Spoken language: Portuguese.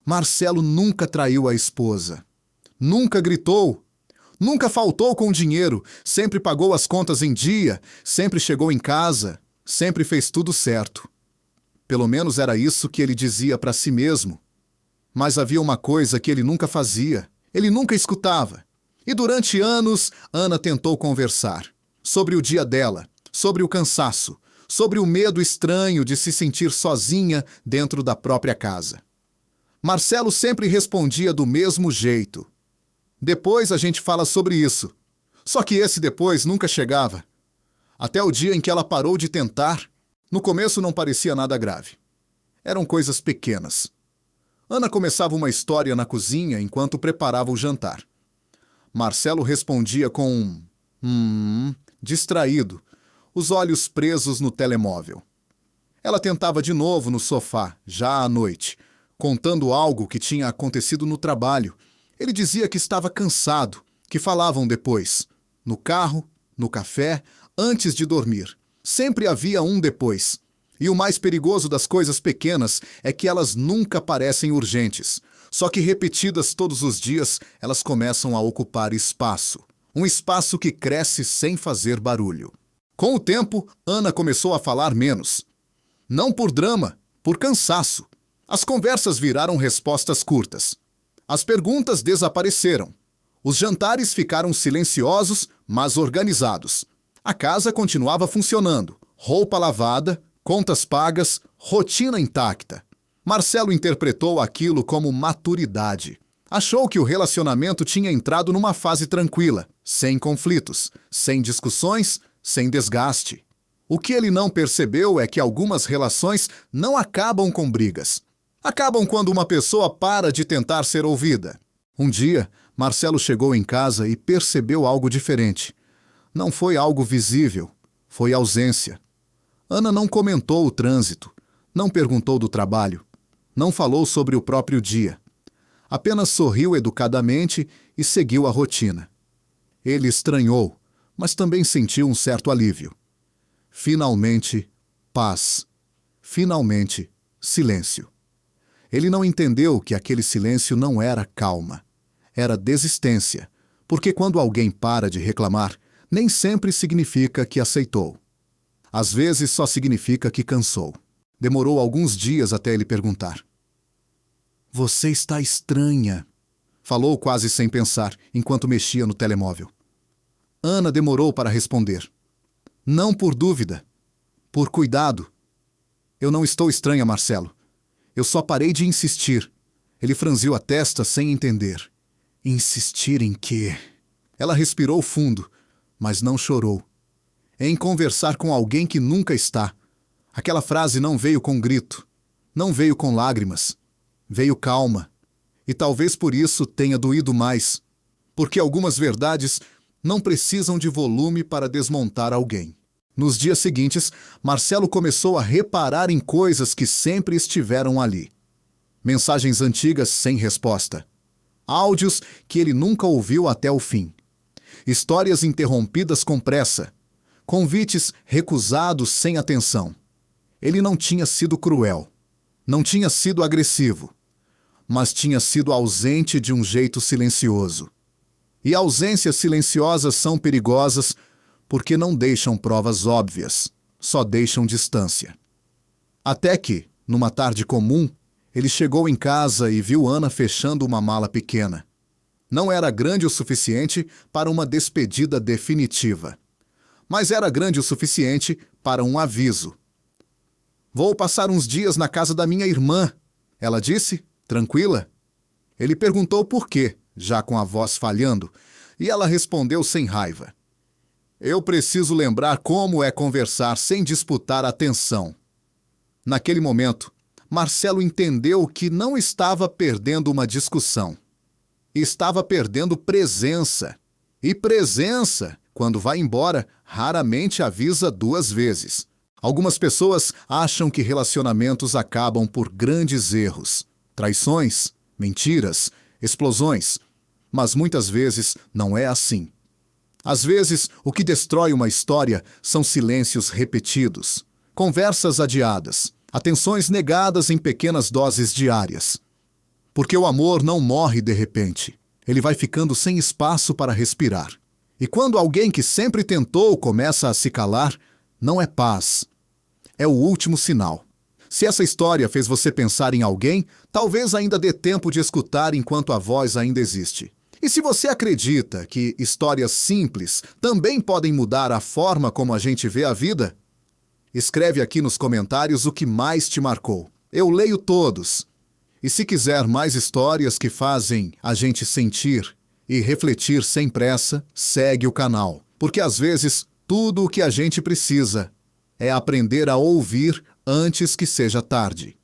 Marcelo nunca traiu a esposa. Nunca gritou. Nunca faltou com dinheiro. Sempre pagou as contas em dia. Sempre chegou em casa. Sempre fez tudo certo. Pelo menos era isso que ele dizia para si mesmo. Mas havia uma coisa que ele nunca fazia. Ele nunca escutava. E durante anos, Ana tentou conversar. Sobre o dia dela. Sobre o cansaço. Sobre o medo estranho de se sentir sozinha dentro da própria casa. Marcelo sempre respondia do mesmo jeito. Depois a gente fala sobre isso. Só que esse depois nunca chegava. Até o dia em que ela parou de tentar. No começo não parecia nada grave. Eram coisas pequenas. Ana começava uma história na cozinha enquanto preparava o jantar. Marcelo respondia com distraído, os olhos presos no telemóvel. Ela tentava de novo no sofá, já à noite, contando algo que tinha acontecido no trabalho. Ele dizia que estava cansado, que falavam depois. No carro, no café, antes de dormir. Sempre havia um depois. E o mais perigoso das coisas pequenas é que elas nunca parecem urgentes. Só que repetidas todos os dias, elas começam a ocupar espaço. Um espaço que cresce sem fazer barulho. Com o tempo, Ana começou a falar menos. Não por drama, por cansaço. As conversas viraram respostas curtas. As perguntas desapareceram. Os jantares ficaram silenciosos, mas organizados. A casa continuava funcionando. Roupa lavada, contas pagas, rotina intacta. Marcelo interpretou aquilo como maturidade. Achou que o relacionamento tinha entrado numa fase tranquila, sem conflitos, sem discussões, sem desgaste. O que ele não percebeu é que algumas relações não acabam com brigas. Acabam quando uma pessoa para de tentar ser ouvida. Um dia, Marcelo chegou em casa e percebeu algo diferente. Não foi algo visível, foi ausência. Ana não comentou o trânsito, não perguntou do trabalho, não falou sobre o próprio dia. Apenas sorriu educadamente e seguiu a rotina. Ele estranhou, mas também sentiu um certo alívio. Finalmente, paz. Finalmente, silêncio. Ele não entendeu que aquele silêncio não era calma. Era desistência, porque quando alguém para de reclamar, nem sempre significa que aceitou. Às vezes só significa que cansou. Demorou alguns dias até ele perguntar. "Você está estranha", falou quase sem pensar, enquanto mexia no telemóvel. Ana demorou para responder. Não por dúvida, por cuidado. "Eu não estou estranha, Marcelo. Eu só parei de insistir." Ele franziu a testa sem entender. Insistir em quê? Ela respirou fundo, mas não chorou. Em conversar com alguém que nunca está. Aquela frase não veio com grito, não veio com lágrimas. Veio calma. E talvez por isso tenha doído mais. Porque algumas verdades não precisam de volume para desmontar alguém. Nos dias seguintes, Marcelo começou a reparar em coisas que sempre estiveram ali. Mensagens antigas sem resposta. Áudios que ele nunca ouviu até o fim. Histórias interrompidas com pressa. Convites recusados sem atenção. Ele não tinha sido cruel. Não tinha sido agressivo. Mas tinha sido ausente de um jeito silencioso. E ausências silenciosas são perigosas porque não deixam provas óbvias, só deixam distância. Até que, numa tarde comum, ele chegou em casa e viu Ana fechando uma mala pequena. Não era grande o suficiente para uma despedida definitiva. Mas era grande o suficiente para um aviso. "Vou passar uns dias na casa da minha irmã", ela disse, tranquila. Ele perguntou por quê, já com a voz falhando, e ela respondeu sem raiva. "Eu preciso lembrar como é conversar sem disputar atenção." Naquele momento, Marcelo entendeu que não estava perdendo uma discussão. Estava perdendo presença. E presença, quando vai embora, raramente avisa duas vezes. Algumas pessoas acham que relacionamentos acabam por grandes erros, traições, mentiras, explosões. Mas muitas vezes não é assim. Às vezes, o que destrói uma história são silêncios repetidos, conversas adiadas, atenções negadas em pequenas doses diárias. Porque o amor não morre de repente. Ele vai ficando sem espaço para respirar. E quando alguém que sempre tentou começa a se calar, não é paz. É o último sinal. Se essa história fez você pensar em alguém, talvez ainda dê tempo de escutar enquanto a voz ainda existe. E se você acredita que histórias simples também podem mudar a forma como a gente vê a vida, escreve aqui nos comentários o que mais te marcou. Eu leio todos. E se quiser mais histórias que fazem a gente sentir e refletir sem pressa, segue o canal. Porque às vezes tudo o que a gente precisa é aprender a ouvir antes que seja tarde.